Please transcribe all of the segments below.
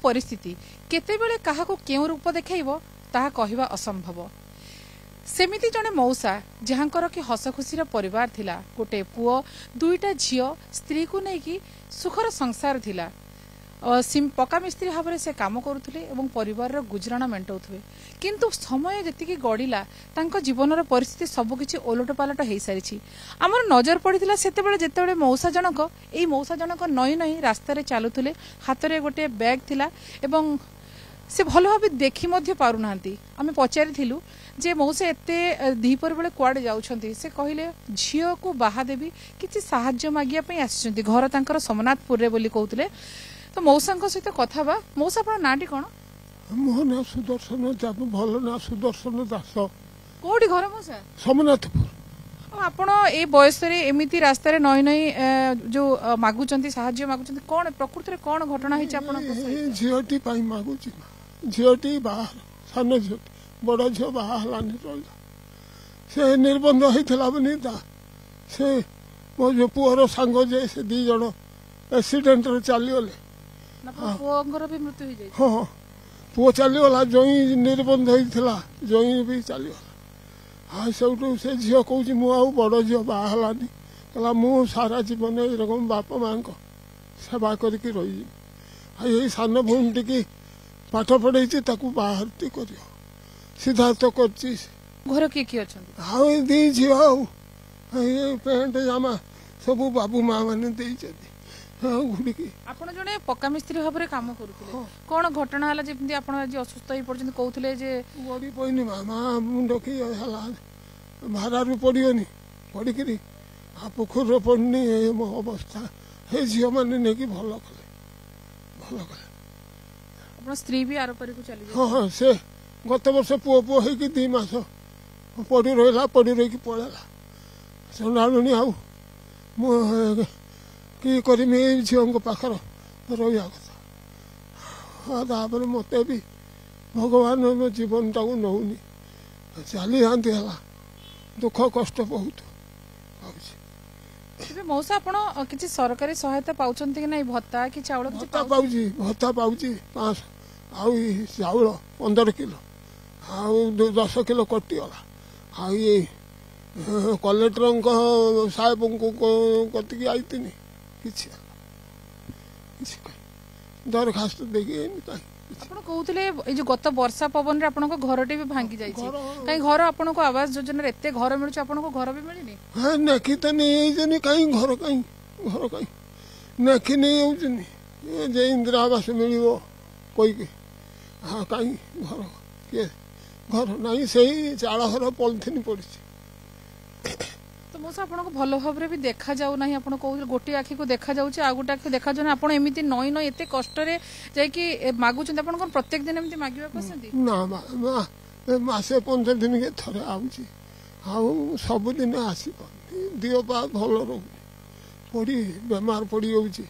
परिस्थिति केतेबेले काहाको केउ रूप देखाइबो ताहा कहिबा असंभव। सेमिति जने मौसा जहाँकर कि हस खुशी परिवार थिला, गोटे पुओ दुईटा झियो स्त्री को नेकी सुखर संसार थिला। पक्का मिस्त्री भाव से काम करुले और परिवार गुजराण मेटाऊे, किंतु समय जी गड़िला जीवन परिस्थिति सबकि ओलटपालट हो सारी। आमर नजर पड़ा से जिते मौसा जनक यही मौसा जनक नई नई रास्तार चलुले, हाथ में गोटे बैग थिला एवं से भल भाव देखी पारना। आम पचारिलु जे मौसा एते दीपर बेले कुआडे जाउछंती, से कहले झियो को बाहा देवी किछि साहाय्य मागिया पई आछंती, घर तांकर सोमनाथपुर रे बोली कहउतले। तो मौसा सहित कथा बा। मौसा आपन नाटी कोन? मो ना सुदर्शन जाब, भल ना सुदर्शन दास। कोडी घर मौसा? सोमनाथपुर। आपण ए बयस रे एमिति रास्ता रे नई नई जो मागुचंती साहाय्य मागुचंती, कोन प्रकृति रे कोन घटना हिच आपण को सहित? झियोटी पाई मागुची, झियोटी बाहर सान झियोटी बड़ झियो बाहा हलानी रहिला, से निर्बंध होइथला बनी ता से मो जो पुअर सांग जे से दी जण एक्सीडेंट रे चली गले। पुओंगर भी मृत्यु हो जाई? हां, पुओ चली गला, जोई निर्बंध होइथला, जोई भी चली गला। हाँ सब से झील कौच मु बड़ झील बाहलानी, कहला मु सारा जीवन एरकम बाप माँ को सेवा करके रही। यही सान भूमि टी पाठ पढ़े बाहर कर सिद्धार्थ कर घर किए किए अच्छा? हाँ दी झील पेंट जामा सब बाबू माँ मैंने घुड़की। आपण जने पक्का मिस्त्री भाव में काम करुले, कौन घटना है जमी आप असुस्थ हो पड़ते कहते जे गड़ी पड़नी माँ मुंड कि भारू पड़ोनी पड़ी पोखर पड़नी मो अवस्था हे झील मैंने नहीं भल कले भल कले। स्त्री भी आर पारी को चली? हाँ हाँ, से गत वर्ष पुओ पुओ हो 2 मास पड़ी रहा, पड़ी रही पड़ेगा सुनाणी आउ कि करमी झील पाखर रहा कथा। तापर मत भी भगवान मो जीवन टाक नौनी चली जाती है, दुख कष्ट बहुत पाऊँ। मौसा आपण किसी सरकारी सहायता पाउछंती कि नहीं? भत्ता कि चाउल? भत्ता पाउची, भत्ता पाउची 500 आउ चाउल 15 किलो आउ 10 किलो कटिगला। आ ये कलेक्टर साहेब को कतिकी आईनी किसी दरखास्त देखिए आपण कहते जो गत वर्षा पवन रे आपन को घरटे भी भांगी जाई छी, कहीं घर आपन को आवास योजना रे एते घर मिलुछ, आपन को घर भी मिलिनी? हां नखी त नहीं जनी कहीं घर कहीं नखी नहीं होजनी जे इंदिरा आवास मिलियो कोई के। हां कहीं घर के घर नहीं, सही चाला घर पॉलिथिन पड़ी। तो मौसा आपन को भल भाव रे भी देखा जाऊ नाही, आपन को गोटे आखी को देखा जाउछ, आ गोटे आखी देखा जाऊ, आपन एमिति नई नई एते कष्ट रे जाय कि मागुछन, आपन को प्रत्येक दिन एमिति मागिबा पसंदी? ना मासे 15 दिन के थरे आउची, आउ सब दिन आसी दियो पा भल रहू पड़ी बेमार पड़ी होउची।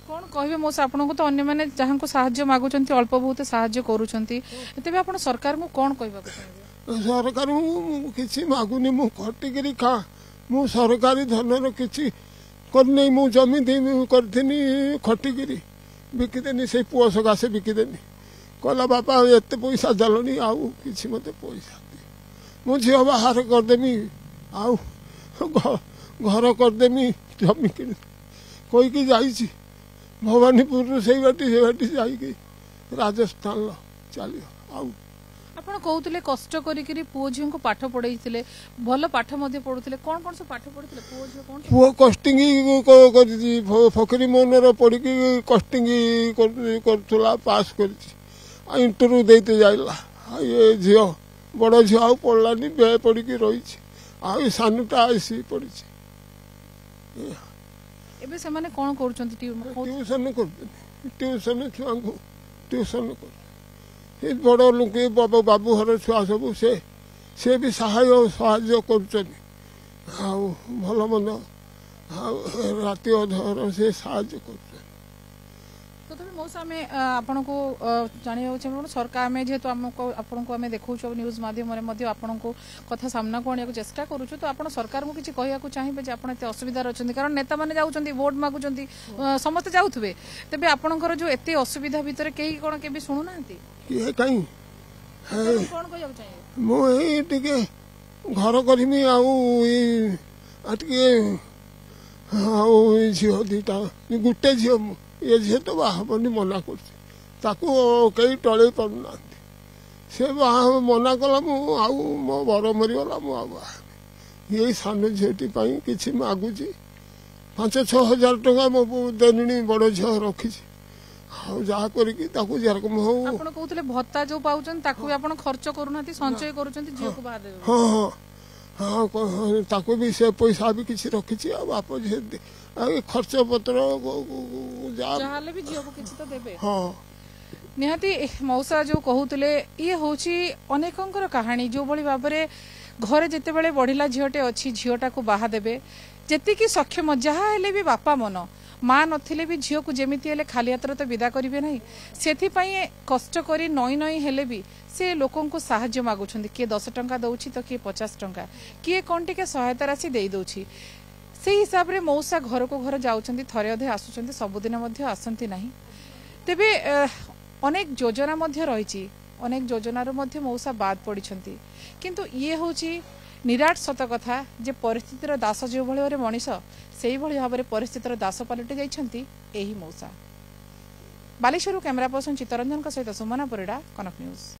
कौन कहे मौसा आपन को तो अन्य माने जहां को साहाय्य मागुछंती अल्प बहुत साहाय्य करूछंती, एते भी आपन सरकार को कौन कहबा चाहबे? सरकार किसी मागुनी, मु खटिकी खा, मु सरकारी धन किसी करनी, मु जमी दी करथिनी खटिकी बिकिदेनी, से पुओ सकाशे बिकिदेनी। कहला बापा एत पैसा देलनी आउ किसी मत पैसा दे, मु झील बाहर करदेमी आउ घर करदेमी जमी कि कहीकि जाइछि भवानीपुर से बाटी जाइकी राजस्थान चली आउ। आपण कहते कष्ट करी पुओ झील को पाठ पढ़े, भल पाठ पढ़ुले, कौन कौन सब पाठ पढ़ुले पुओ झील? कौन पुओ कस्टिंग फकीरी मोहन पढ़ी कस्टिंग कर पास कर इंटरव्यू देते जाइला। ये झील बड़ झील आउ पढ़लानी, बे पड़ी रही आ सानुटा आसी पड़ी। एबे से माने कौन करूछंती? ट्यूशन कर ट्यूशन छुआ को ट्यूशन कर बड़ लोक बाबू हर छुआ सब से भी साहाय्य कर भल मंद राति अधर से साहाय्य कर तथापि मौसा आम आपण को जाना चाहिए सरकार आम जेहेतु आपण को आम देखा न्यूज माध्यम आपण को कथा सामना को आने चेष्टा करूँ तो आप सरकार को किसी कहना चाहिए जे आप असुविधा अच्छा कारण नेता मैंने जाऊँच भोट मागुंट समस्ते जाऊे तेज आपंकर जो एत असुविधा भितर कहीं कौन के शुणुना कहीं कौन कह चाहिए मुझे घर करमी झील दीटा गोटे झील ये झील तो बाहबनी मना कर कई टल पाना से बाहा मना कला मो बर मरीगला मुझे सान झीटी कि मागुची 5-6 हजार टका मो देनी बड़ झील रखी जहाँ करकम हो कहते भत्ता जो पाँच खर्च करूना संचय कर हाँ हाँ ताको भी से पैसा भी किसी रखी बाप खर्च पत्र हाँ निहाती मौसा जो कहते ये हूँ अनेकंकर कहानी जो भली भाव में घरे जिते बड़े बढ़िला झीटे अच्छी झीटा को बाहा देवे जी सक्षम जहाँ हेले भी बापा मन माँ नथिले भी झील को जमी हेले खाली हाथ तो विदा करेंगे ना से कष्ट कर नई नई हेले भी से लोकों को साहाय्य मागुंट किए 10 टंका दौची तो किए 50 टंका किए कौन टे सहायता राशि दे दौची से हिसाब से मौसा घर को घर जाऊँच थरे अधे आसुँच सबुदिन आसती ना तेबे अनेक योजना रही अनेक योजनार मौसा बाद पड़ी किंतु ये हूँ निराट सत कथा जे परिस्थितिर दास जो भाव मनीष से भाव में परिस्थितिर दास पलटि जाइछंती एही मौसा। बालेश्वर कैमरा पर्सन चित्तरंजन सहित सुमना परिड़ा, कनक न्यूज।